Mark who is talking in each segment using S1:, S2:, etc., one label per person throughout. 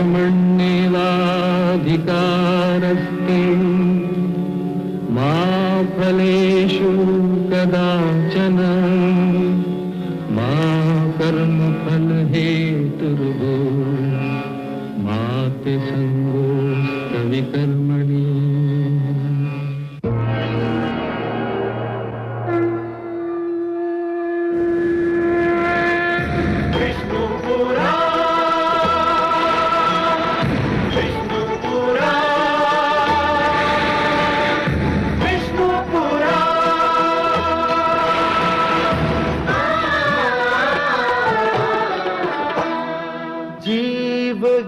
S1: कर्मण्येवाधिकारस्ते मा फलेषु कदाचन मा कर्मफलहेतुर्भो मा ते संगोऽस्तविकर्मणि।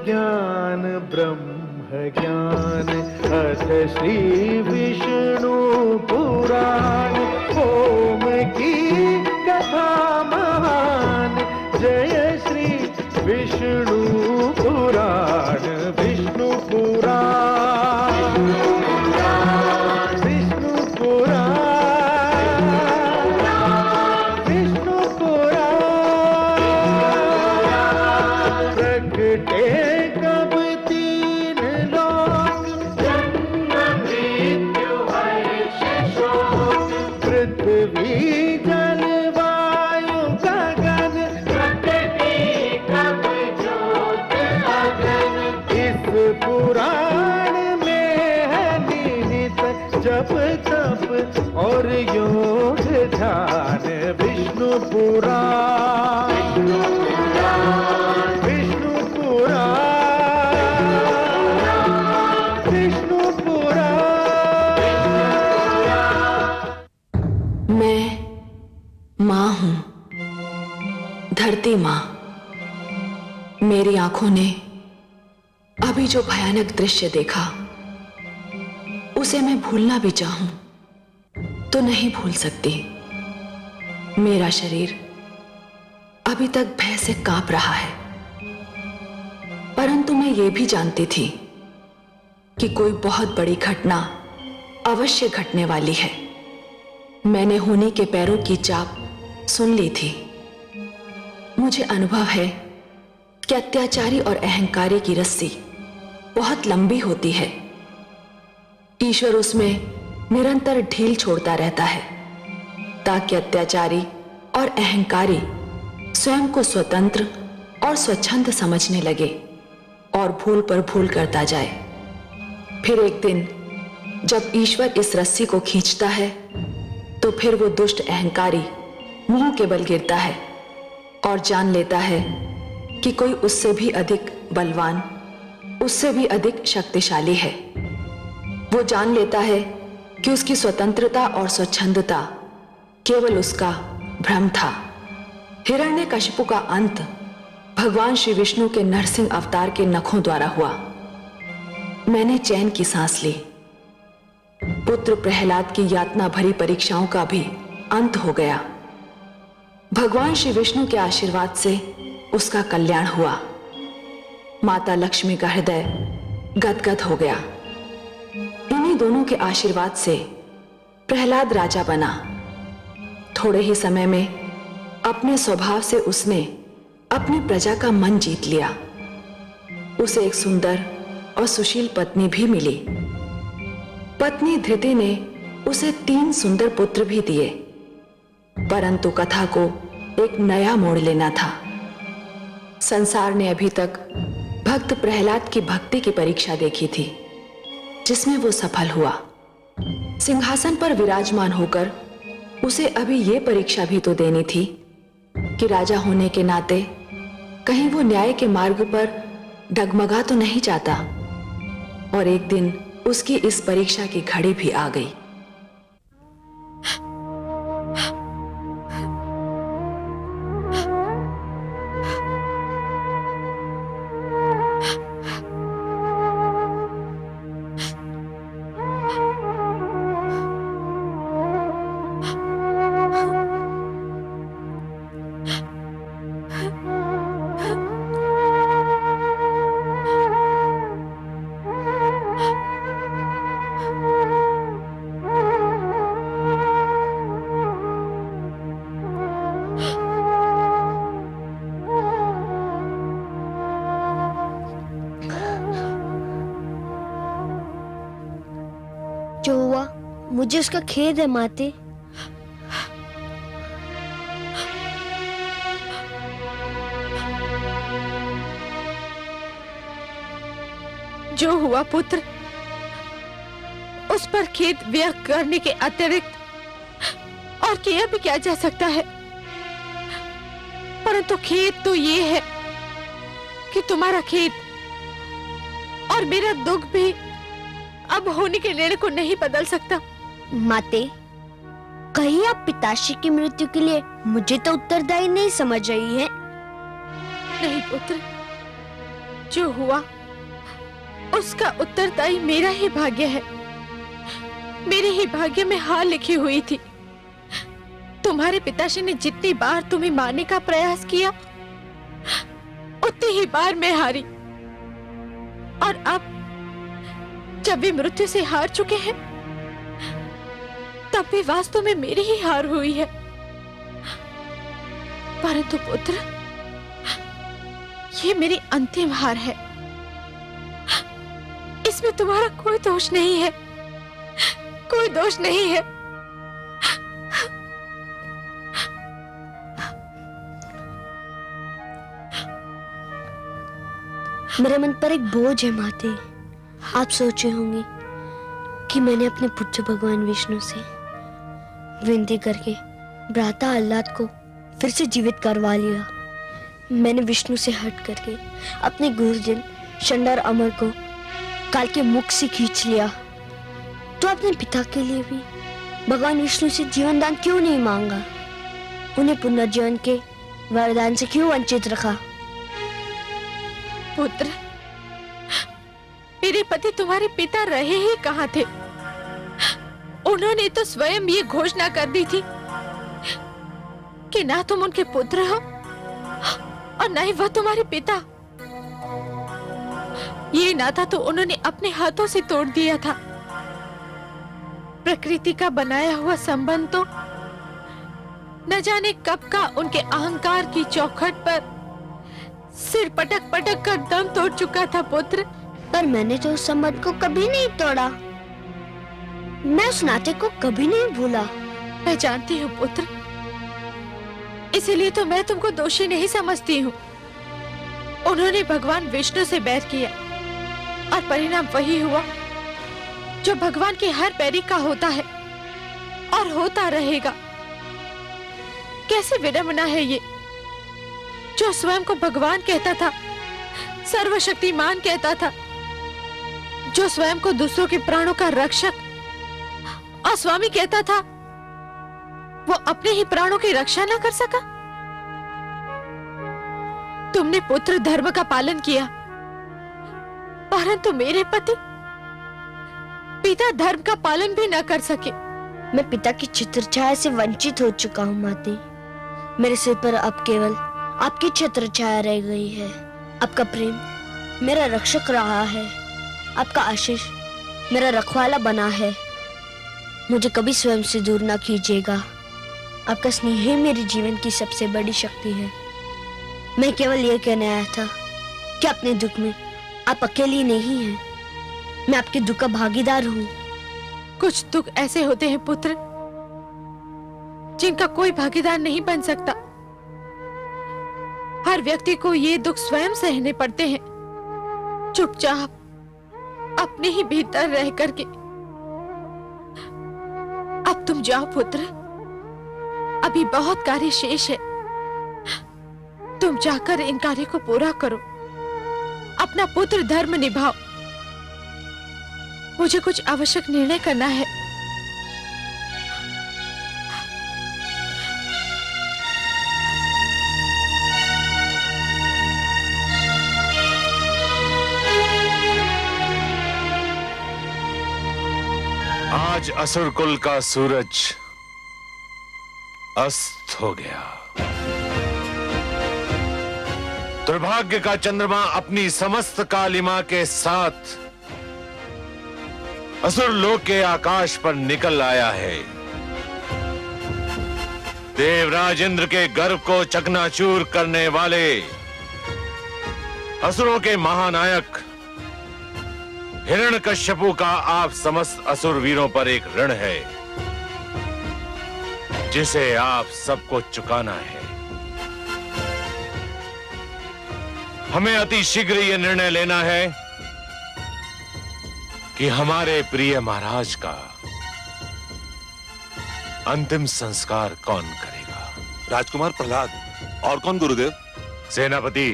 S2: ज्ञान ब्रह्म ज्ञान अथ श्री विष्णु पुराण ओम की कथा महान जय श्री विष्णु पुराण विष्णु पुराण विष्णु पुराण विष्णु पुराण प्रकटे जप तप और योग ध्यान विष्णु पुराण विष्णु पुराण विष्णु पुराण।
S3: मैं माँ हूँ, धरती माँ। मेरी आंखों ने अभी जो भयानक दृश्य देखा उसे मैं भूलना भी चाहूं तो नहीं भूल सकती। मेरा शरीर अभी तक भय से कांप रहा है, परंतु मैं ये भी जानती थी कि कोई बहुत बड़ी घटना अवश्य घटने वाली है। मैंने होनी के पैरों की चाप सुन ली थी। मुझे अनुभव है कि अत्याचारी और अहंकारी की रस्सी बहुत लंबी होती है। ईश्वर उसमें निरंतर ढील छोड़ता रहता है ताकि अत्याचारी और अहंकारी स्वयं को स्वतंत्र और स्वच्छंद समझने लगे और भूल पर भूल करता जाए। फिर एक दिन जब ईश्वर इस रस्सी को खींचता है तो फिर वो दुष्ट अहंकारी मुंह के बल गिरता है और जान लेता है कि कोई उससे भी अधिक बलवान, उससे भी अधिक शक्तिशाली है। वो जान लेता है कि उसकी स्वतंत्रता और स्वच्छंदता केवल उसका भ्रम था। हिरण्यकशिपु का अंत भगवान श्री विष्णु के नरसिंह अवतार के नखों द्वारा हुआ। मैंने चैन की सांस ली। पुत्र प्रहलाद की यातना भरी परीक्षाओं का भी अंत हो गया। भगवान श्री विष्णु के आशीर्वाद से उसका कल्याण हुआ। माता लक्ष्मी का हृदय गदगद हो गया। इन्हीं दोनों के आशीर्वाद से प्रहलाद राजा बना। थोड़े ही समय में अपने स्वभाव से उसने अपनी प्रजा का मन जीत लिया। उसे एक सुंदर और सुशील पत्नी भी मिली। पत्नी धृति ने उसे 3 सुंदर पुत्र भी दिए, परंतु कथा को एक नया मोड़ लेना था। संसार ने अभी तक भक्त प्रहलाद की भक्ति की परीक्षा देखी थी, जिसमें वो सफल हुआ। सिंहासन पर विराजमान होकर उसे अभी ये परीक्षा भी तो देनी थी कि राजा होने के नाते कहीं वो न्याय के मार्ग पर डगमगा तो नहीं जाता। और एक दिन उसकी इस परीक्षा की घड़ी भी आ गई।
S4: जो हुआ मुझे उसका खेद है माते।
S5: जो हुआ पुत्र, उस पर खेद व्यक्त करने के अतिरिक्त और किया भी क्या जा सकता है। परंतु खेद तो ये है कि तुम्हारा खेद और मेरा दुख भी अब होने के निर्णय को नहीं बदल सकता।
S4: माते, कहीं आप पिताश्री की मृत्यु के लिए मुझे तो उत्तरदायी नहीं समझ रही है?
S5: नहीं पुत्र, जो हुआ उसका उत्तरदायी मेरा ही भाग्य है। मेरे ही भाग्य में हार लिखी हुई थी। तुम्हारे पिताश्री ने जितनी बार तुम्हें मारने का प्रयास किया, उतनी ही बार मैं हारी। और अब जब वे मृत्यु से हार चुके हैं, तब भी वास्तव में मेरी ही हार हुई है। परंतु पुत्र, ये मेरी अंतिम हार है। इसमें तुम्हारा कोई दोष नहीं है, कोई दोष नहीं है।
S4: मेरे मन पर एक बोझ है माते। आप सोचे होंगे कि मैंने अपने पुत्र भगवान विष्णु से विनती करके भ्राता आह्लाद को फिर से जीवित करवा लिया। मैंने विष्णु से हट करके अपने गुरुजन शंडर अमर को काल के मुख से खींच लिया। तो अपने पिता के लिए भी भगवान विष्णु से जीवन दान क्यों नहीं मांगा? उन्हें पुनर्जीवन के वरदान से क्यों वंचित रखा?
S5: पुत्र, मेरे पति तुम्हारे पिता रहे ही कहाँ थे? उन्होंने तो स्वयं ये घोषणा कर दी थी कि ना तुम उनके पुत्र हो और ना ही वह तुम्हारे पिता। ये नाता तो उन्होंने अपने हाथों से तोड़ दिया था। प्रकृति का बनाया हुआ संबंध तो न जाने कब का उनके अहंकार की चौखट पर सिर पटक पटक कर दम तोड़ चुका था पुत्र।
S4: पर मैंने तो उस संबंध को कभी नहीं तोड़ा। मैं उस नाते को कभी नहीं भूला।
S5: मैं जानती हूँ पुत्र, इसीलिए तो मैं तुमको दोषी नहीं समझती हूँ। उन्होंने भगवान विष्णु से बैर किया और परिणाम वही हुआ जो भगवान के हर पैरी का होता है और होता रहेगा। कैसी विडंबना है ये, जो स्वयं को भगवान कहता था, सर्वशक्तिमान कहता था, जो स्वयं को दूसरों के प्राणों का रक्षक और स्वामी कहता था, वो अपने ही प्राणों की रक्षा न कर सका। तुमने पुत्र धर्म का पालन किया, परंतु मेरे पति पिता धर्म का पालन भी न कर सके।
S4: मैं पिता की छत्र छाया से वंचित हो चुका हूँ माते। मेरे सिर पर अब केवल आपकी छत्र छाया रह गई है। आपका प्रेम मेरा रक्षक रहा है। आपका आशीष मेरा रखवाला बना है। मुझे कभी स्वयं से दूर ना कीजिएगा। आपका स्नेह ही मेरे जीवन की सबसे बड़ी शक्ति है। मैं केवल ये कहने आया था कि अपने दुख में आप अकेली नहीं हैं। मैं आपके दुख का भागीदार हूँ।
S5: कुछ दुख ऐसे होते हैं पुत्र, जिनका कोई भागीदार नहीं बन सकता। हर व्यक्ति को ये दुख स्वयं सहने पड़ते हैं, चुपचाप अपने ही भीतर रह करके। अब तुम जाओ पुत्र, अभी बहुत कार्य शेष है। तुम जाकर इन कार्य को पूरा करो, अपना पुत्र धर्म निभाओ। मुझे कुछ आवश्यक निर्णय करना है।
S6: आज असुर कुल का सूरज अस्त हो गया। दुर्भाग्य का चंद्रमा अपनी समस्त कालिमा के साथ असुर लोक के आकाश पर निकल आया है। देवराज इंद्र के गर्व को चकनाचूर करने वाले असुरों के महानायक हिरण्यकश्यपु का आप समस्त असुर वीरों पर एक ऋण है जिसे आप सबको चुकाना है। हमें अति शीघ्र यह निर्णय लेना है कि हमारे प्रिय महाराज का अंतिम संस्कार कौन करेगा।
S7: राजकुमार प्रहलाद। और कौन गुरुदेव?
S6: सेनापति,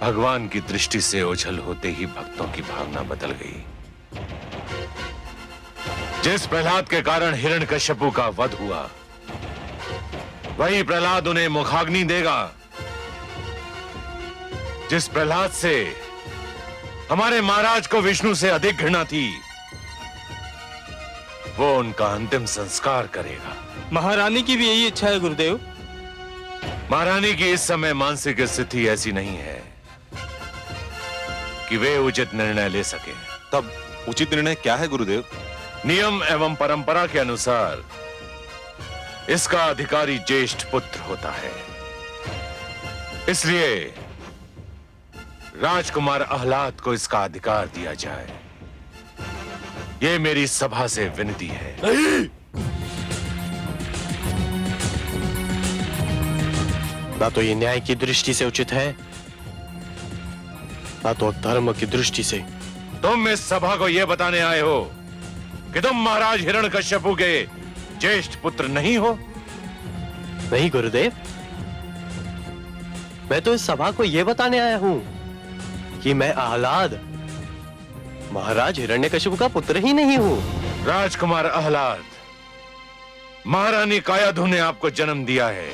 S6: भगवान की दृष्टि से ओझल होते ही भक्तों की भावना बदल गई। जिस प्रहलाद के कारण हिरण्यकश्यपु का वध हुआ, वही प्रहलाद उन्हें मुखाग्नि देगा। जिस प्रहलाद से हमारे महाराज को विष्णु से अधिक घृणा थी, वो उनका अंतिम संस्कार करेगा।
S8: महारानी की भी यही इच्छा है गुरुदेव।
S6: महारानी की इस समय मानसिक स्थिति ऐसी नहीं है कि वे उचित निर्णय ले सके।
S7: तब उचित निर्णय क्या है गुरुदेव?
S6: नियम एवं परंपरा के अनुसार इसका अधिकारी ज्येष्ठ पुत्र होता है। इसलिए राजकुमार आह्लाद को इसका अधिकार दिया जाए। यह मेरी सभा से विनती है।
S8: नहीं! ना तो ये न्याय की दृष्टि से उचित है, ना तो धर्म की दृष्टि से।
S6: तुम इस सभा को यह बताने आए हो कि तुम महाराज हिरण्यकश्यपु के ज्येष्ठ पुत्र नहीं हो?
S8: नहीं गुरुदेव, मैं तो इस सभा को यह बताने आया हूं कि मैं आह्लाद महाराज हिरण्यकश्यपु का पुत्र ही नहीं हूं।
S6: राजकुमार आह्लाद, महारानी कायाधु ने आपको जन्म दिया है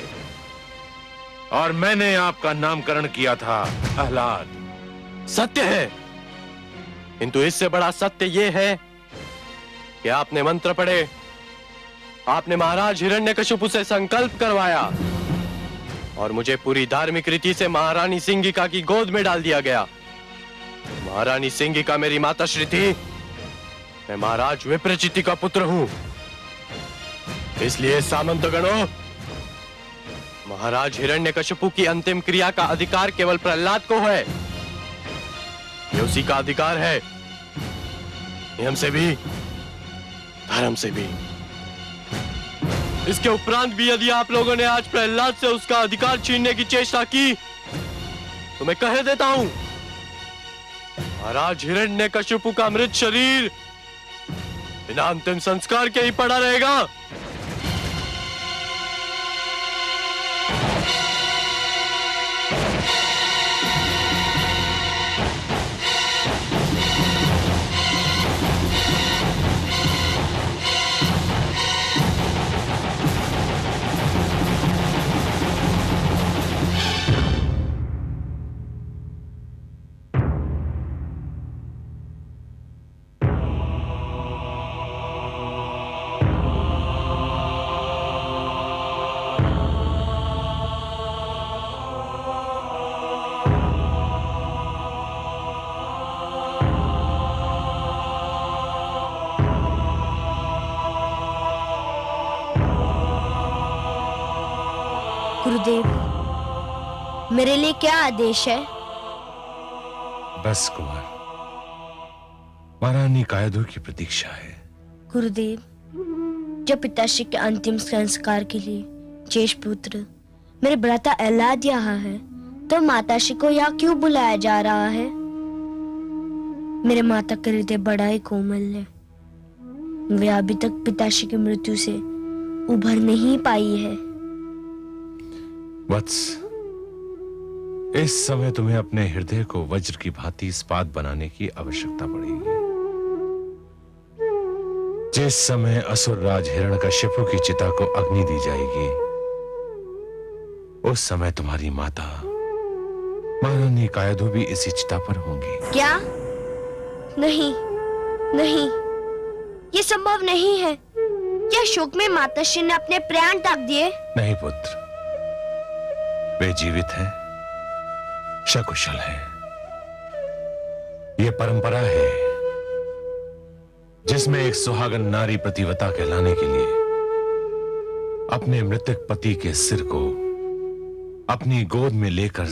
S6: और मैंने आपका नामकरण किया था आह्लाद।
S8: सत्य है, किंतु इससे बड़ा सत्य यह है कि आपने मंत्र पढ़े, आपने महाराज हिरण्यकश्यपु से संकल्प करवाया और मुझे पूरी धार्मिक रीति से महारानी सिंगिका की गोद में डाल दिया गया। महारानी सिंगिका मेरी माताश्री थी, मैं महाराज विप्रचिति का पुत्र हूं। इसलिए सामंतगणों, महाराज हिरण्यकश्यपु की अंतिम क्रिया का अधिकार केवल प्रहलाद को है। ये उसी का अधिकार है, नियम से भी धर्म से भी। इसके उपरांत भी यदि आप लोगों ने आज प्रहलाद से उसका अधिकार छीनने की चेष्टा की तो मैं कह देता हूं, महाराज हिरण्यकश्यपु का मृत शरीर बिना अंतिम संस्कार के ही पड़ा रहेगा।
S4: गुरुदेव, मेरे लिए क्या आदेश है?
S6: बस कुमार, महारानी कायाधु की प्रतीक्षा है।
S4: गुरुदेव, जब पिताश्री के अंतिम संस्कार के लिए ज्येष्ठ पुत्र मेरे भ्राता आह्लाद यहाँ है, तो माताश्री को यहाँ क्यों बुलाया जा रहा है? मेरे माता का हृदय बड़ा ही कोमल है। वे अभी तक पिताश्री की मृत्यु से उभर नहीं पाई है।
S6: वत्स, इस समय तुम्हें अपने हृदय को वज्र की भांति इस्पात बनाने की आवश्यकता पड़ेगी। जिस समय असुरराज हिरण्यकश्यपु की चिता को अग्नि दी जाएगी, उस समय तुम्हारी माता महारानी कायाधु भी इसी चिता पर होंगी।
S4: क्या? नहीं, नहीं, ये संभव नहीं है। क्या शोक में माताश्री ने अपने प्राण त्याग दिए?
S6: नहीं पुत्र, वे जीवित हैं, सकुशल हैं। यह परंपरा है जिसमें एक सुहागन नारी प्रतिव्रता कहलाने के लिए अपने मृतक पति के सिर को अपनी गोद में लेकर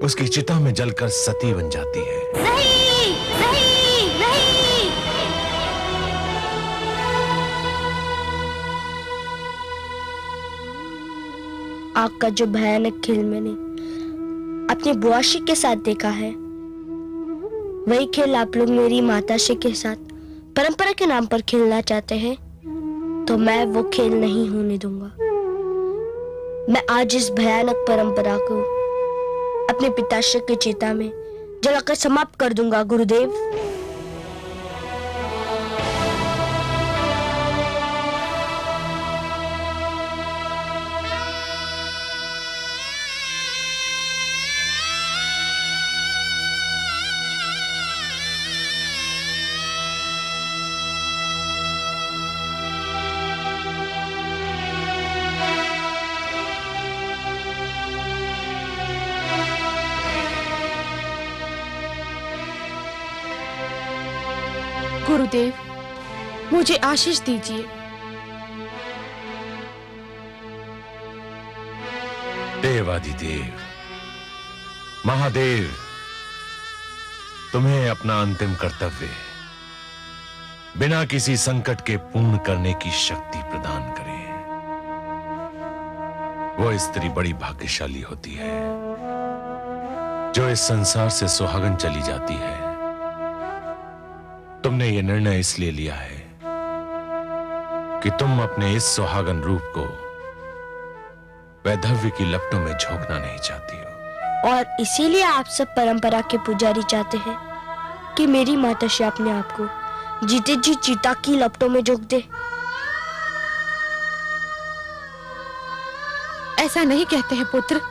S6: उसकी चिता में जलकर सती बन जाती है।
S4: नहीं! आग का जो भयानक खेल मैंने अपने बुआशी के साथ देखा है, वही खेल आप लोग मेरी माताश्री के साथ परंपरा के नाम पर खेलना चाहते हैं, तो मैं वो खेल नहीं होने दूंगा। मैं आज इस भयानक परंपरा को अपने पिताश्री के चिता में जलाकर समाप्त कर दूंगा गुरुदेव।
S5: गुरुदेव, मुझे आशीष दीजिए।
S6: देवादिदेव, महादेव, तुम्हें अपना अंतिम कर्तव्य बिना किसी संकट के पूर्ण करने की शक्ति प्रदान करे। वो स्त्री बड़ी भाग्यशाली होती है जो इस संसार से सुहागन चली जाती है। तुमने ये निर्णय इसलिए लिया है कि तुम अपने इस सुहागन रूप को वैधव्य की लपटों में झोंकना नहीं चाहती हो,
S4: और इसीलिए आप सब परंपरा के पुजारी चाहते हैं कि मेरी माताश्री अपने आप को जीते जी चिता की लपटों में झोंक दे।
S5: ऐसा नहीं कहते हैं पुत्र।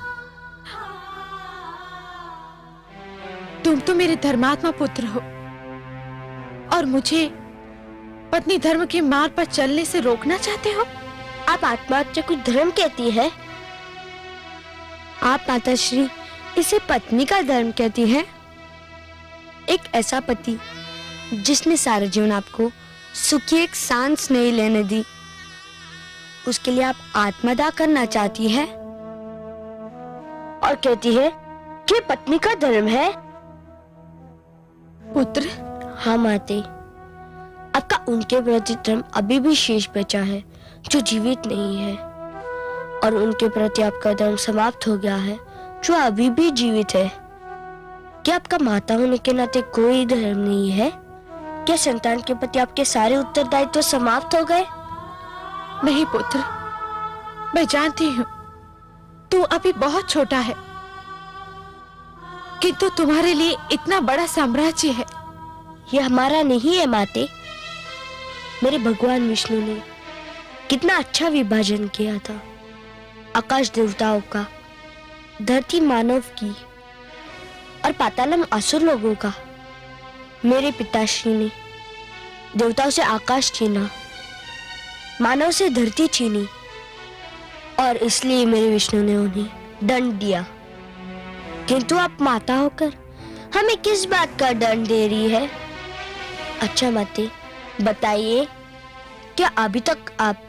S5: तुम तो मेरे धर्मात्मा पुत्र हो और मुझे पत्नी धर्म के मार्ग पर चलने से रोकना चाहते हो।
S4: आप आत्महत्या को धर्म कहती है? आप माताश्री इसे पत्नी का धर्म कहती है? एक ऐसा पति जिसने सारा जीवन आपको सुखी एक सांस नहीं लेने दी, उसके लिए आप आत्मदाह करना चाहती है और कहती है कि पत्नी का धर्म है।
S5: पुत्र,
S4: हाँ माते, आपका उनके प्रति धर्म अभी भी शेष बचा है जो जीवित नहीं है, और उनके प्रति आपका धर्म समाप्त हो गया है जो अभी भी जीवित है। क्या आपका माता होने के नाते कोई धर्म नहीं है? क्या संतान के प्रति आपके सारे उत्तरदायित्व समाप्त हो गए?
S5: नहीं पुत्र, मैं जानती हूँ तू अभी बहुत छोटा है, किंतु तुम्हारे लिए इतना बड़ा साम्राज्य है।
S4: यह हमारा नहीं है माते। मेरे भगवान विष्णु ने कितना अच्छा विभाजन किया था, आकाश देवताओं का, धरती मानव की और पातालम असुर लोगों का। मेरे पिताश्री ने देवताओं से आकाश छीना, मानव से धरती छीनी, और इसलिए मेरे विष्णु ने उन्हें दंड दिया। किंतु आप माता होकर हमें किस बात का दंड दे रही है? अच्छा माते, बताइए, क्या अभी तक आप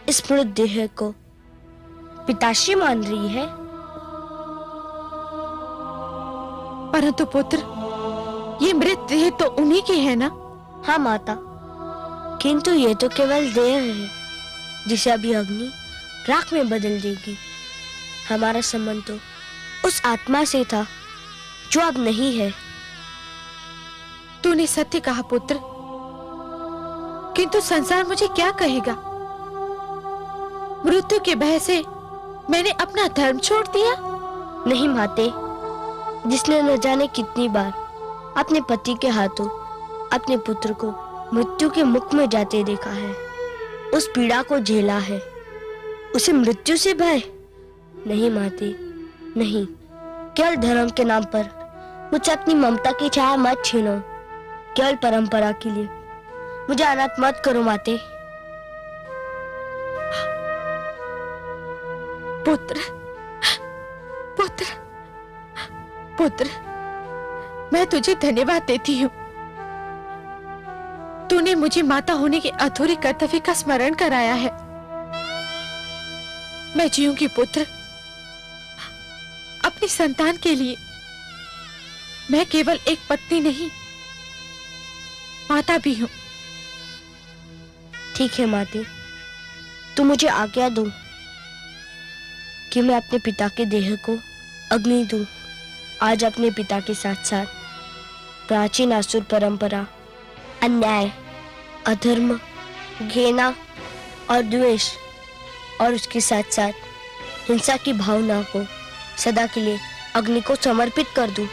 S4: इस मृत देह को पिताश्री मान रही है?
S5: परंतु पुत्र, ये मृत देह तो उन्हीं की है ना?
S4: हाँ माता, किंतु ये तो केवल देह है जिसे अभी अग्नि राख में बदल देगी। हमारा संबंध तो उस आत्मा से था जो अब नहीं है।
S5: तूने सत्य कहा पुत्र, किंतु संसार मुझे क्या कहेगा? मृत्यु के भय से मैंने अपना धर्म छोड़ दिया?
S4: नहीं माते, जिसने न जाने कितनी बार अपने पति के हाथों अपने पुत्र को मृत्यु के मुख में जाते देखा है, उस पीड़ा को झेला है, उसे मृत्यु से भय नहीं माते, नहीं। केवल धर्म के नाम पर मुझसे अपनी ममता की छाया मत छीनो। केवल परंपरा के लिए मुझे अनाथ मत करो माते।
S5: पुत्र, पुत्र, पुत्र, मैं तुझे धन्यवाद देती हूँ। तूने मुझे माता होने के अधूरे कर्तव्य का स्मरण कराया है। मैं जीऊंगी पुत्र, अपनी संतान के लिए। मैं केवल एक पत्नी नहीं, माता भी हूँ।
S4: ठीक है माते, तू मुझे आज्ञा दो। कि मैं अपने पिता के देह को अग्नि दूं। आज अपने पिता के साथ साथ प्राचीन असुर परंपरा, अन्याय, अधर्म, घृणा और द्वेष और उसके साथ साथ हिंसा की भावना को सदा के लिए अग्नि को समर्पित कर दूं।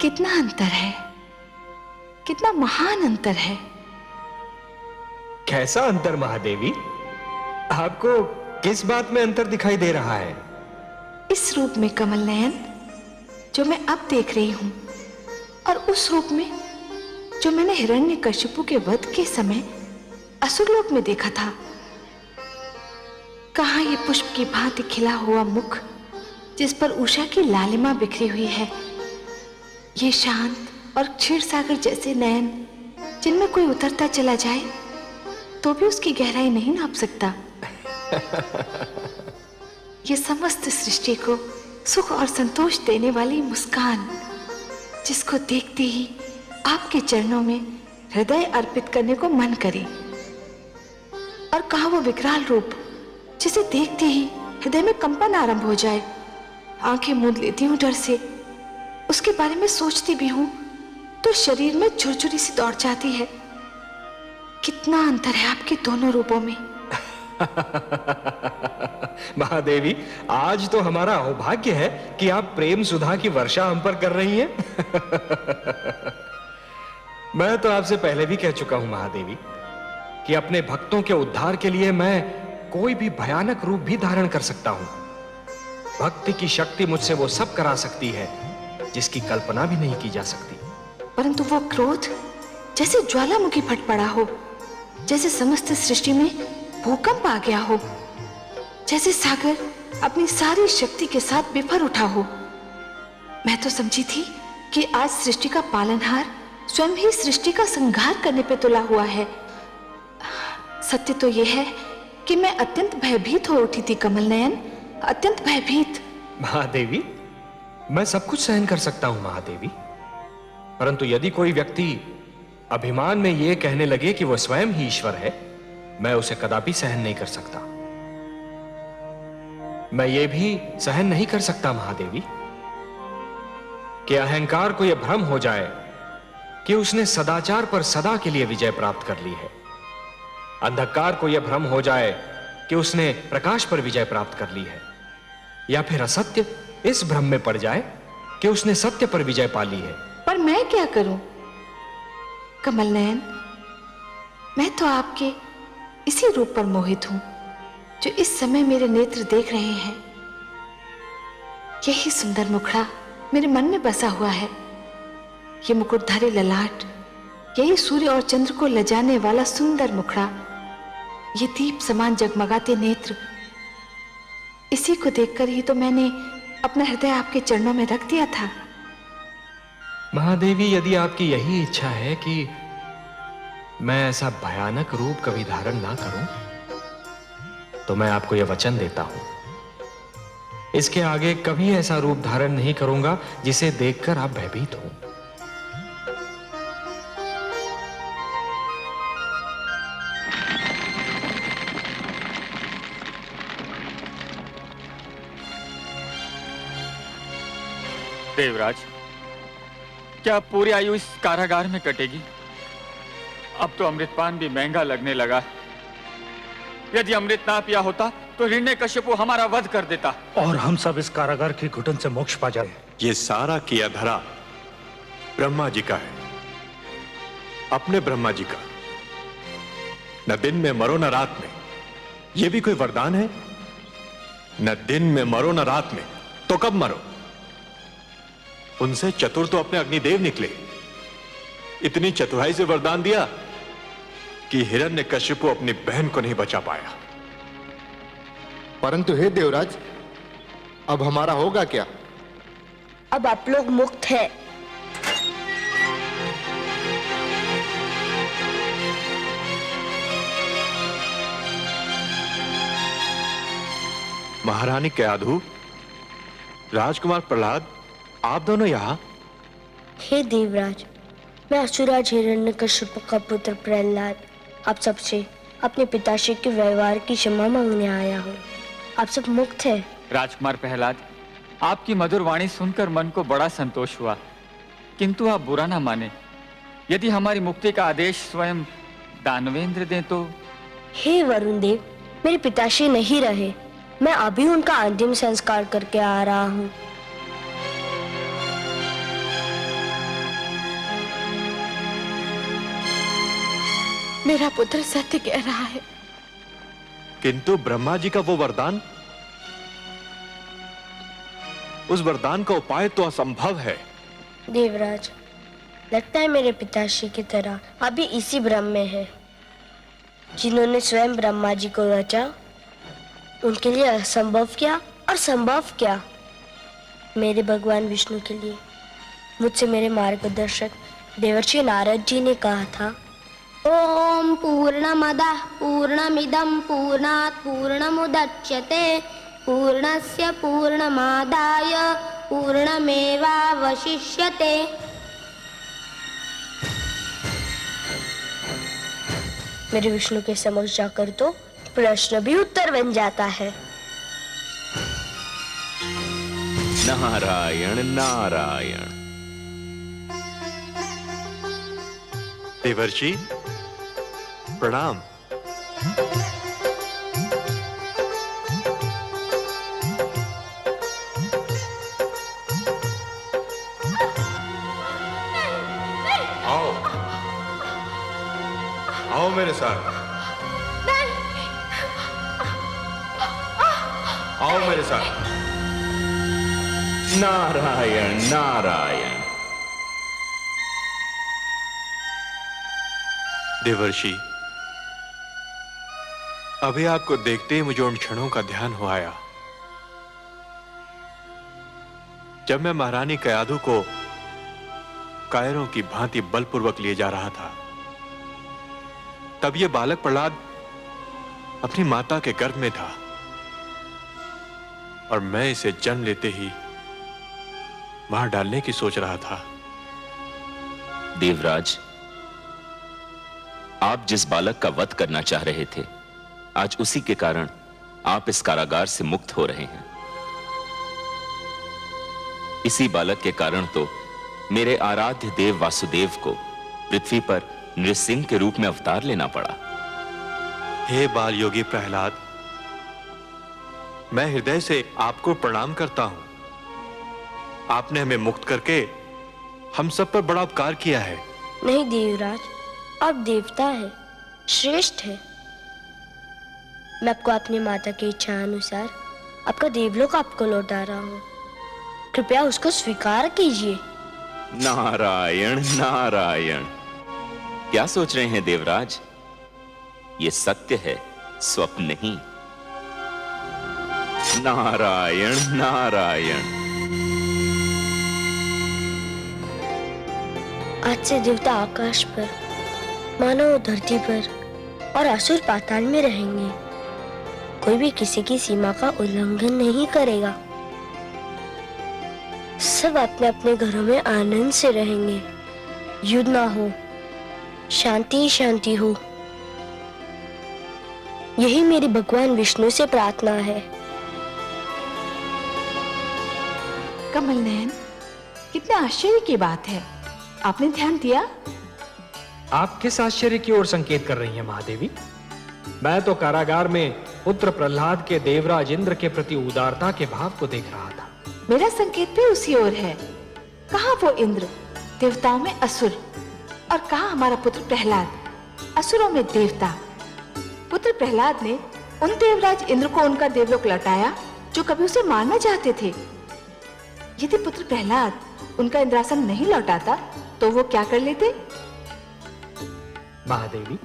S3: कितना अंतर है, कितना महान अंतर है।
S9: कैसा अंतर महादेवी? आपको किस बात में अंतर दिखाई दे रहा है?
S3: इस रूप में कमल नयन जो मैं अब देख रही हूं और उस रूप में जो मैंने हिरण्यकशिपु के वध के समय असुरलोक में देखा था। कहां ये पुष्प की भांति खिला हुआ मुख जिस पर उषा की लालिमा बिखरी हुई है, ये शांत और क्षीर सागर जैसे नयन जिनमें कोई उतरता चला जाए तो भी उसकी गहराई नहीं नाप सकता। ये समस्त सृष्टि को सुख और संतोष देने वाली मुस्कान जिसको देखते ही आपके चरणों में हृदय अर्पित करने को मन करे, और कहा वो विकराल रूप जिसे देखते ही हृदय में कंपन आरंभ हो जाए। आंखें मूंद लेती हूं डर से, उसके बारे में सोचती भी हूं तो शरीर में झुरझुरी सी दौड़ जाती है। कितना अंतर है आपके दोनों रूपों में।
S9: महादेवी, आज तो हमारा सौभाग्य है कि आप प्रेम सुधा की वर्षा हम पर कर रही हैं। मैं तो आपसे पहले भी कह चुका हूं महादेवी कि अपने भक्तों के उद्धार के लिए मैं कोई भी भयानक रूप भी धारण कर सकता हूं। भक्ति की शक्ति मुझसे वो सब करा सकती है जिसकी कल्पना भी नहीं की जा सकती।
S3: परंतु वो क्रोध जैसे ज्वालामुखी फट पड़ा हो, जैसे समस्त सृष्टि में भूकंप आ गया हो, जैसे सागर अपनी सारी शक्ति के साथ बिफर उठा हो। मैं तो समझी थी कि आज सृष्टि का पालनहार स्वयं ही सृष्टि का संहार करने पे तुला हुआ है। सत्य तो यह है कि मैं अत्यंत भयभीत हो उठी थी कमल नयन, अत्यंत भयभीत।
S9: महादेवी, मैं सब कुछ सहन कर सकता हूं महादेवी, परंतु यदि कोई व्यक्ति अभिमान में यह कहने लगे कि वह स्वयं ही ईश्वर है, मैं उसे कदापि सहन नहीं कर सकता। मैं ये भी सहन नहीं कर सकता महादेवी कि अहंकार को यह भ्रम हो जाए कि उसने सदाचार पर सदा के लिए विजय प्राप्त कर ली है। अंधकार को यह भ्रम हो जाए कि उसने प्रकाश पर विजय प्राप्त कर ली है, या फिर असत्य इस भ्रम में पड़ जाए कि उसने सत्य पर विजय पा ली है।
S3: पर मैं क्या करूं कमल नयन? मैं तो आपके इसी रूप पर मोहित हूं जो इस समय मेरे नेत्र देख रहे हैं, यही सुंदर मुखड़ा मेरे मन में बसा हुआ है। ये मुकुटधारी ललाट, यही सूर्य और चंद्र को लजाने वाला सुंदर मुखड़ा, ये दीप समान जगमगाते नेत्र, इसी को देखकर ही तो मैंने अपना हृदय आपके चरणों में रख दिया था।
S9: महादेवी, यदि आपकी यही इच्छा है कि मैं ऐसा भयानक रूप कभी धारण ना करूं, तो मैं आपको यह वचन देता हूं, इसके आगे कभी ऐसा रूप धारण नहीं करूंगा जिसे देखकर आप भयभीत हो।
S10: देवराज, क्या पूरी आयु इस कारागार में कटेगी? अब तो अमृतपान भी महंगा लगने लगा। यदि अमृत ना पिया होता तो हिरण्यकश्यपु हमारा वध कर देता
S2: और हम सब इस कारागार की घुटन से मोक्ष पा जाए।
S11: ये सारा किया धरा ब्रह्मा जी का है, अपने ब्रह्मा जी का। न दिन में मरो न रात में, ये भी कोई वरदान है? न दिन में मरो न रात में, तो कब मरो? उनसे चतुर तो अपने अग्निदेव निकले। इतनी चतुराई से वरदान दिया कि हिरण्यकश्यपु अपनी बहन को नहीं बचा पाया।
S12: परंतु हे देवराज, अब हमारा होगा क्या?
S4: अब आप लोग मुक्त हैं।
S11: महारानी कयाधु, राजकुमार प्रहलाद, आप दोनों यहां?
S4: हे देवराज, मैं असुराज हिरण्यकश्यप का पुत्र प्रहलाद आप सबसे अपने पिताश्री के व्यवहार की क्षमा मांगने आया हूँ। आप सब मुक्त हैं।
S10: राजकुमार प्रहलाद, आपकी मधुर वाणी सुनकर मन को बड़ा संतोष हुआ, किंतु आप बुरा ना माने। यदि हमारी मुक्ति का आदेश स्वयं दानवेंद्र दें तो?
S4: हे वरुण देव, मेरे पिताश्री नहीं रहे, मैं अभी उनका अंतिम संस्कार करके आ रहा हूँ।
S5: मेरा पुत्र सत्य कह रहा है।
S11: किंतु ब्रह्मा जी का वो वरदान, उस वरदान का उपाय तो असंभव है।
S4: देवराज, लगता है मेरे पिताश्री की तरह अभी इसी भ्रम में है। जिन्होंने स्वयं ब्रह्मा जी को रचा, उनके लिए असंभव क्या और संभव क्या? मेरे भगवान विष्णु के लिए मुझसे मेरे मार्गदर्शक देवर्षि नारद जी ने कहा था,
S13: ओम पूर्णमदः पूर्णमिदं पूर्णात् पूर्णमुदच्यते पूर्णस्य पूर्णमादाय पूर्णमेवावशिष्यते।
S4: मेरे विष्णु के समक्ष जाकर तो प्रश्न भी उत्तर बन जाता है।
S11: नारायण नारायण। देवर्षि प्रणाम। आओ आओ मेरे साथ, आओ मेरे साथ। नारायण नारायण। देवर्षि, अभी आपको देखते ही मुझे उन क्षणों का ध्यान हो आया जब मैं महारानी कयाधु को कायरों की भांति बलपूर्वक लिए जा रहा था। तब ये बालक प्रहलाद अपनी माता के गर्भ में था और मैं इसे जन्म लेते ही मार डालने की सोच रहा था।
S14: देवराज, आप जिस बालक का वध करना चाह रहे थे, आज उसी के कारण आप इस कारागार से मुक्त हो रहे हैं। इसी बालक के कारण तो मेरे आराध्य देव वासुदेव को पृथ्वी पर नृसिंह के रूप में अवतार लेना पड़ा।
S11: हे बाल योगी प्रहलाद, मैं हृदय से आपको प्रणाम करता हूं। आपने हमें मुक्त करके हम सब पर बड़ा उपकार किया है।
S4: नहीं देवराज, आप देवता है, श्रेष्ठ है। मैं आपको अपनी माता की इच्छा अनुसार आपका देवलोक आपको लौटा रहा हूँ। कृपया उसको स्वीकार कीजिए।
S14: नारायण नारायण, क्या सोच रहे हैं देवराज? ये सत्य है, स्वप्न नहीं। नारायण नारायण।
S4: आज से देवता आकाश पर, मानव धरती पर और असुर पाताल में रहेंगे। कोई भी किसी की सीमा का उल्लंघन नहीं करेगा। सब अपने अपने घरों में आनंद से रहेंगे। युद्ध ना हो, शांति ही शांति हो। यही मेरी भगवान विष्णु से प्रार्थना है।
S5: कमल नयन, कितना आश्चर्य की बात है, आपने ध्यान दिया?
S9: आप किस आश्चर्य की ओर संकेत कर रही हैं महादेवी? मैं तो कारागार में पुत्र प्रहलाद के देवराज इंद्र के प्रति उदारता के भाव को देख रहा था।
S5: मेरा संकेत भी उसी ओर है। कहाँ वो इंद्र, देवताओं में असुर, और कहाँ हमारा पुत्र प्रहलाद, असुरों में देवता। पुत्र प्रहलाद ने उन देवराज इंद्र को उनका देवलोक लौटाया जो कभी उसे मारना चाहते थे। यदि पुत्र प्रहलाद उनका इंद्रासन नहीं लौटाता तो वो क्या कर लेते?
S9: महादेवी,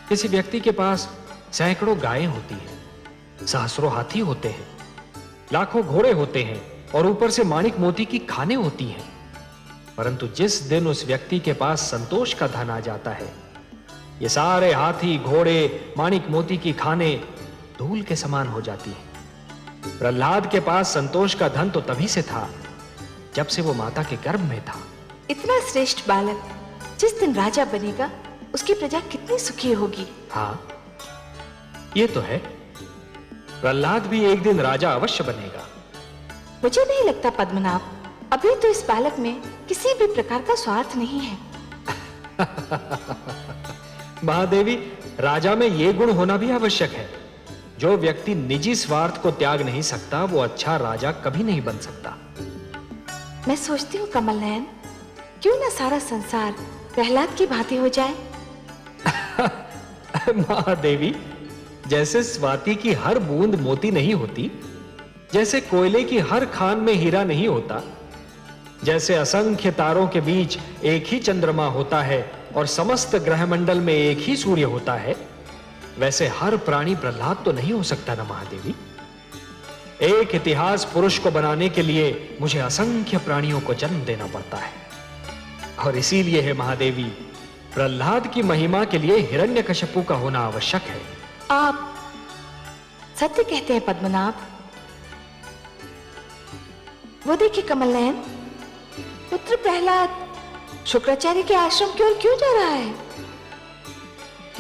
S9: किसी व्यक्ति के पास सैकड़ों गायें होती हैं, सहस्रों हाथी होते हैं, लाखों घोड़े होते हैं और ऊपर से माणिक मोती की खानें होती हैं। परंतु जिस दिन उस व्यक्ति के पास संतोष का धन आ जाता है, ये सारे हाथी घोड़े माणिक मोती की खानें धूल के समान हो जाती हैं। प्रहलाद के पास संतोष का धन तो तभी से था जब से वो माता के गर्भ में था।
S5: इतना श्रेष्ठ बालक जिस दिन राजा बनेगा उसकी प्रजा कितनी सुखी होगी।
S9: हाँ, ये तो है। प्रहलाद भी एक दिन राजा अवश्य बनेगा।
S5: मुझे नहीं लगता पद्मनाभ, अभी तो इस बालक में किसी भी प्रकार का स्वार्थ नहीं है।
S9: महादेवी, राजा में ये गुण होना भी आवश्यक है। जो व्यक्ति निजी स्वार्थ को त्याग नहीं सकता वो अच्छा राजा कभी नहीं बन सकता।
S5: मैं सोचती हूँ कमल नयन, क्यों ना सारा संसार प्रहलाद की भांति हो जाए।
S9: महादेवी, जैसे स्वाति की हर बूंद मोती नहीं होती, जैसे कोयले की हर खान में हीरा नहीं होता, जैसे असंख्य तारों के बीच एक ही चंद्रमा होता है और समस्त ग्रहमंडल में एक ही सूर्य होता है, वैसे हर प्राणी प्रहलाद तो नहीं हो सकता ना महादेवी। एक इतिहास पुरुष को बनाने के लिए मुझे असंख्य प्राणियों को जन्म देना पड़ता है, और इसीलिए है महादेवी, प्रहलाद की महिमा के लिए हिरण्यकशिपु का होना आवश्यक है।
S5: आप सत्य कहते हैं पद्मनाभ। वो देखिए कमल नयन, पुत्र प्रहलाद शुक्राचार्य के आश्रम की ओर क्यों जा रहा है?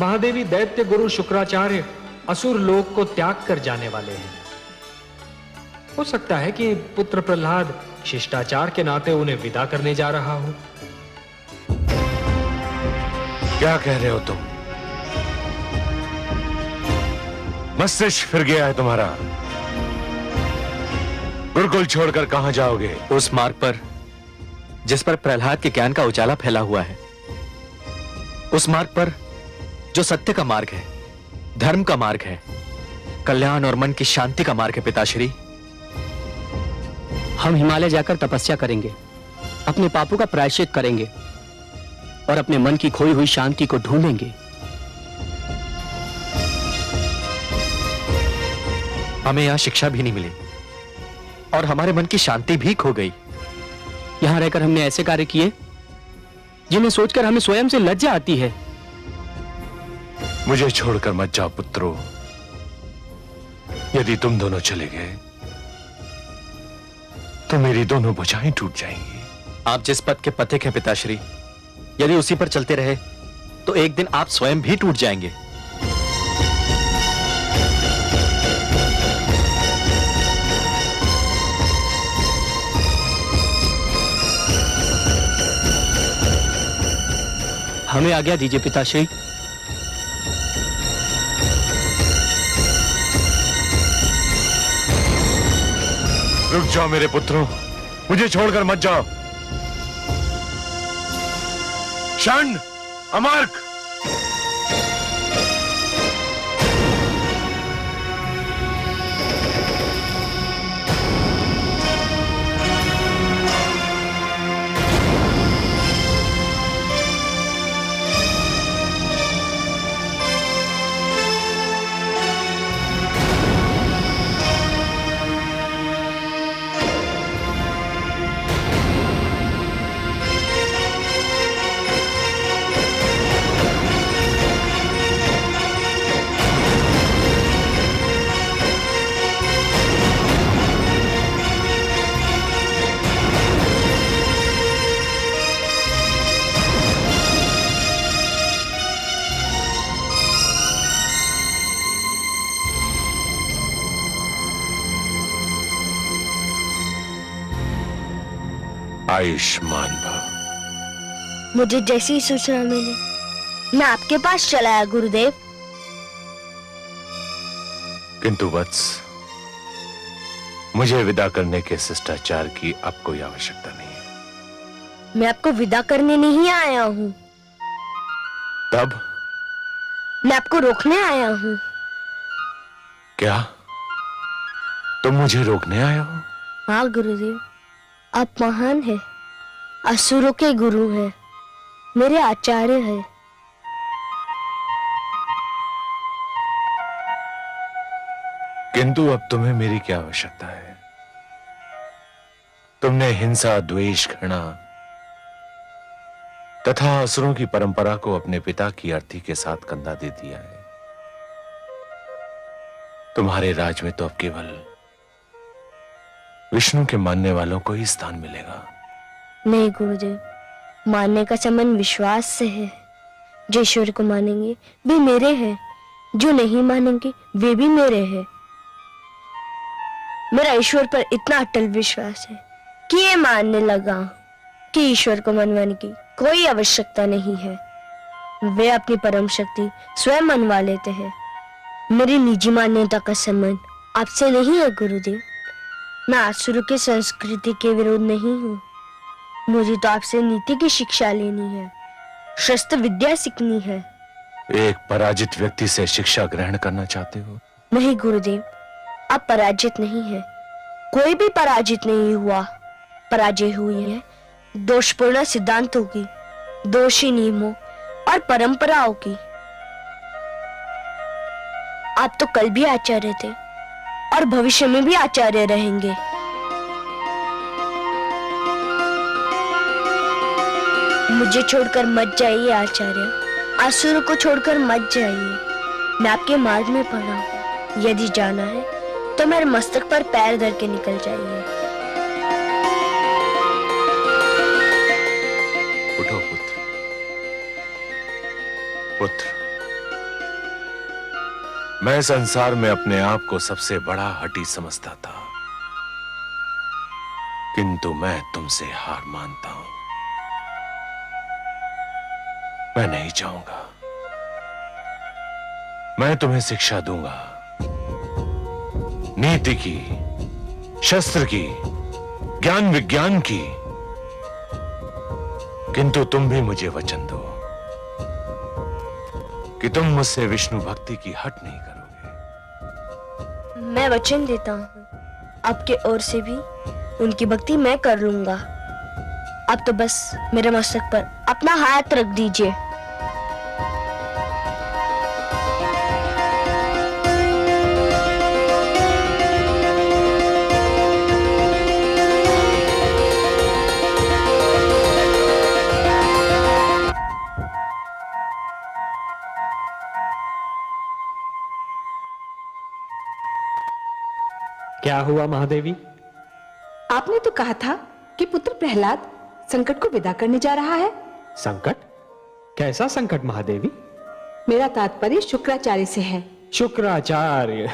S9: महादेवी, दैत्य गुरु शुक्राचार्य असुर लोक को त्याग कर जाने वाले हैं। हो सकता है कि पुत्र प्रहलाद शिष्टाचार के नाते उन्हें विदा करने जा रहा हो।
S6: क्या कह रहे हो तुम? मस्तिष्क फिर गया है तुम्हारा। गुरुकुल छोड़कर कहां जाओगे?
S8: उस मार्ग पर जिस पर प्रहलाद के ज्ञान का उजाला फैला हुआ है, उस मार्ग पर जो सत्य का मार्ग है, धर्म का मार्ग है, कल्याण और मन की शांति का मार्ग है। पिताश्री,
S15: हम हिमालय जाकर तपस्या करेंगे, अपने पापों का प्रायश्चित करेंगे और अपने मन की खोई हुई शांति को ढूंढेंगे।
S8: हमें यहां शिक्षा भी नहीं मिली और हमारे मन की शांति भी खो गई।
S15: यहां रहकर हमने ऐसे कार्य किए जिन्हें सोचकर हमें स्वयं से लज्जा आती है।
S6: मुझे छोड़कर मत जाओ पुत्रों। यदि तुम दोनों चले गए तो मेरी दोनों भुजाएं टूट जाएंगी।
S8: आप जिस पथ के पथिक हैं पिताश्री, यदि उसी पर चलते रहे तो एक दिन आप स्वयं भी टूट जाएंगे।
S15: हमें आज्ञा दीजिए पिताश्री।
S6: रुक जाओ मेरे पुत्रों, मुझे छोड़कर मत जाओ। षंड, अमार्क, आयुष्मान भव।
S4: मुझे जैसी ही सूचना मिली मैं आपके पास चला आया गुरुदेव।
S6: किंतु वत्स, मुझे विदा करने के शिष्टाचार की अब कोई आवश्यकता नहीं है।
S4: मैं आपको विदा करने नहीं आया हूँ,
S6: तब
S4: मैं आपको रोकने आया हूँ।
S6: क्या तुम मुझे रोकने आए हो?
S4: हाँ गुरुदेव, आप महान हैं, असुरों के गुरु हैं, मेरे आचार्य हैं।
S6: किंतु अब तुम्हें मेरी क्या आवश्यकता है? तुमने हिंसा, द्वेष, घृणा तथा असुरों की परंपरा को अपने पिता की अर्थी के साथ कंधा दे दिया है। तुम्हारे राज में तो अब केवल विष्णु के मानने वालों को ही स्थान मिलेगा।
S4: नहीं गुरुदेव, मानने का संबंध विश्वास से है। जो ईश्वर को मानेंगे वे मेरे हैं, जो नहीं मानेंगे वे भी मेरे हैं। मेरा ईश्वर पर इतना अटल विश्वास है कि ये मानने लगा कि ईश्वर को मनवाने की कोई आवश्यकता नहीं है। वे अपनी परम शक्ति स्वयं मनवा लेते हैं। मेरी निजी मान्यता का संबंध आपसे नहीं है गुरुदेव। मैं आसुरों की संस्कृति के विरोध नहीं हूँ। मुझे तो आपसे नीति की शिक्षा लेनी है, शस्त्र विद्या सीखनी है।
S6: एक पराजित व्यक्ति से शिक्षा ग्रहण करना चाहते हो?
S4: नहीं गुरुदेव, आप पराजित नहीं है। कोई भी पराजित नहीं हुआ। पराजय हुई है दोषपूर्ण सिद्धांतों की, दोषी नियमों और परंपराओं की। आप तो कल भी आचार्य थे और भविष्य में भी आचार्य रहेंगे। मुझे छोड़कर मत जाइए आचार्य, असुरों को छोड़कर मत जाइए। मैं आपके मार्ग में पड़ा हूं। यदि जाना है तो मेरे मस्तक पर पैर धर के निकल जाइए।
S6: उठो पुत्र। पुत्र, मैं संसार में अपने आप को सबसे बड़ा हठी समझता था, किंतु मैं तुमसे हार मानता हूं। मैं नहीं चाहूंगा। मैं तुम्हें शिक्षा दूंगा, नीति की, शस्त्र की, ज्ञान विज्ञान की, किंतु तुम भी मुझे वचन दो कि तुम मुझसे विष्णु भक्ति की हट नहीं करोगे।
S4: मैं वचन देता हूँ, आपके ओर से भी उनकी भक्ति मैं कर लूंगा। अब तो बस मेरे मस्तक पर अपना हाथ रख दीजिए।
S9: क्या हुआ महादेवी?
S16: आपने तो कहा था कि पुत्र प्रहलाद संकट को विदा करने जा रहा है।
S9: संकट? कैसा संकट महादेवी?
S16: मेरा तात्पर्य शुक्राचार्य से है।
S9: शुक्राचार्य?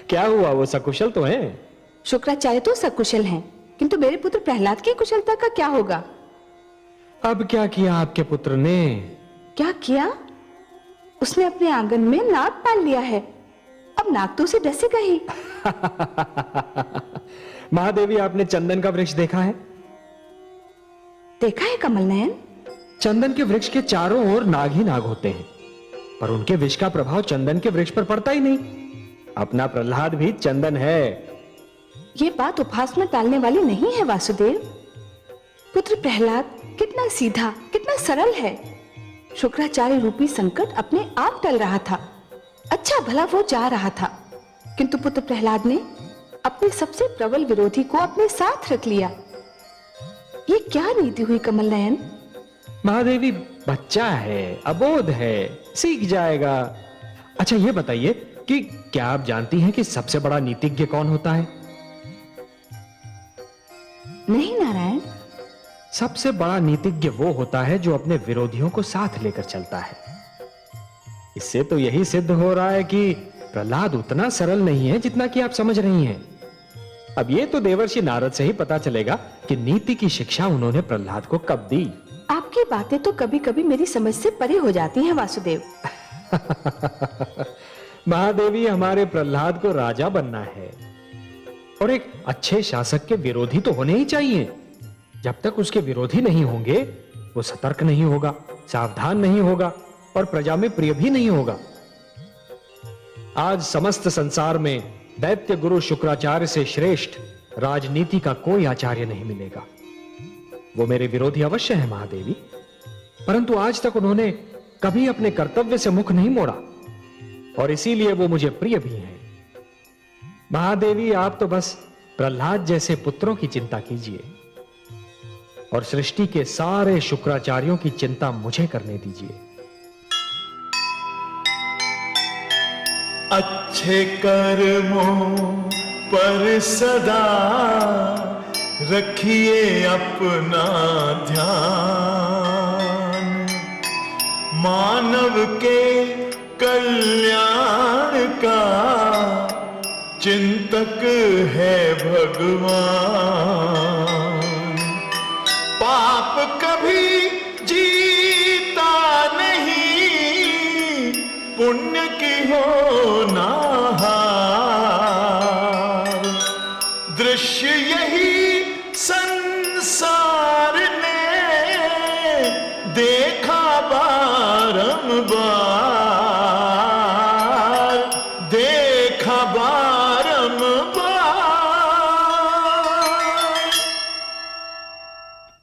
S9: क्या हुआ, वो सकुशल तो हैं?
S16: शुक्राचार्य तो सकुशल हैं, किंतु मेरे पुत्र प्रहलाद की कुशलता का क्या होगा?
S9: अब क्या किया आपके पुत्र ने?
S16: क्या किया? उसने अपने आंगन में नाग पाल लिया है। अब नाग तो उसे डसेगा ही।
S9: महादेवी, आपने चंदन का वृक्ष देखा है?
S16: देखा है कमल नयन।
S9: चंदन के वृक्ष के चारों ओर नाग ही नाग होते हैं, पर उनके विष का प्रभाव चंदन के वृक्ष पर पड़ता ही नहीं। अपना प्रहलाद भी चंदन है।
S16: ये बात उपहास में टालने वाली नहीं है वासुदेव। पुत्र प्रहलाद कितना सीधा, कितना सरल है। शुक्राचार्य रूपी संकट अपने आप टल रहा था। अच्छा भला वो जा रहा था, किंतु पुत्र प्रहलाद ने अपने सबसे प्रबल विरोधी को अपने साथ रख लिया। ये क्या नीति हुई कमल नयन?
S9: महादेवी, बच्चा है, अबोध है, सीख जाएगा। अच्छा ये बताइए कि क्या आप जानती हैं कि सबसे बड़ा नीतिज्ञ कौन होता है?
S16: नहीं नारायण।
S9: सबसे बड़ा नीतिज्ञ वो होता है जो अपने विरोधियों को साथ लेकर चलता है। इससे तो यही सिद्ध हो रहा है कि प्रहलाद उतना सरल नहीं है जितना कि आप समझ रही हैं। अब ये तो देवर्षि नारद से ही पता चलेगा कि नीति की शिक्षा उन्होंने प्रहलाद को कब दी।
S16: आपकी बातें तो कभी कभी मेरी समझ से परे हो जाती हैं वासुदेव।
S9: महादेवी, हमारे प्रहलाद को राजा बनना है और एक अच्छे शासक के विरोधी तो होने ही चाहिए। जब तक उसके विरोधी नहीं होंगे वो सतर्क नहीं होगा, सावधान नहीं होगा और प्रजा में प्रिय भी नहीं होगा। आज समस्त संसार में दैत्य गुरु शुक्राचार्य से श्रेष्ठ राजनीति का कोई आचार्य नहीं मिलेगा। वो मेरे विरोधी अवश्य है महादेवी, परंतु आज तक उन्होंने कभी अपने कर्तव्य से मुख नहीं मोड़ा और इसीलिए वो मुझे प्रिय भी हैं। महादेवी, आप तो बस प्रहलाद जैसे पुत्रों की चिंता कीजिए और सृष्टि के सारे शुक्राचार्यों की चिंता मुझे करने दीजिए।
S1: अच्छे कर्मों पर सदा रखिए अपना ध्यान, मानव के कल्याण का चिंतक है भगवान। पाप कभी जीता नहीं, पुण्य की हो ना हार। दृश्य यही संसार ने देखा बारंबार, देखा बारंबार।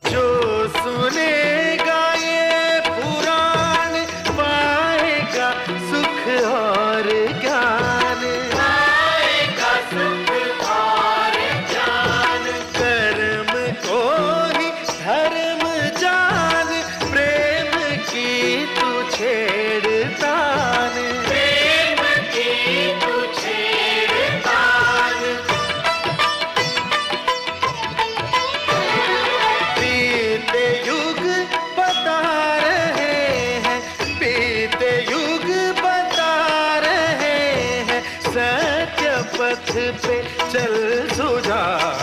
S1: जो सुनेगा ये पुराण पाएगा सुख और ज्ञान, पाएगा सुख और ज्ञान। कर्म को ही धर्म जान, प्रेम की तू छेड़तान, प्रेम की तू छेड़तान। बीते युग बता रहे हैं, बीते युग बता रहे हैं, सत्य पथ पे चल सुजान।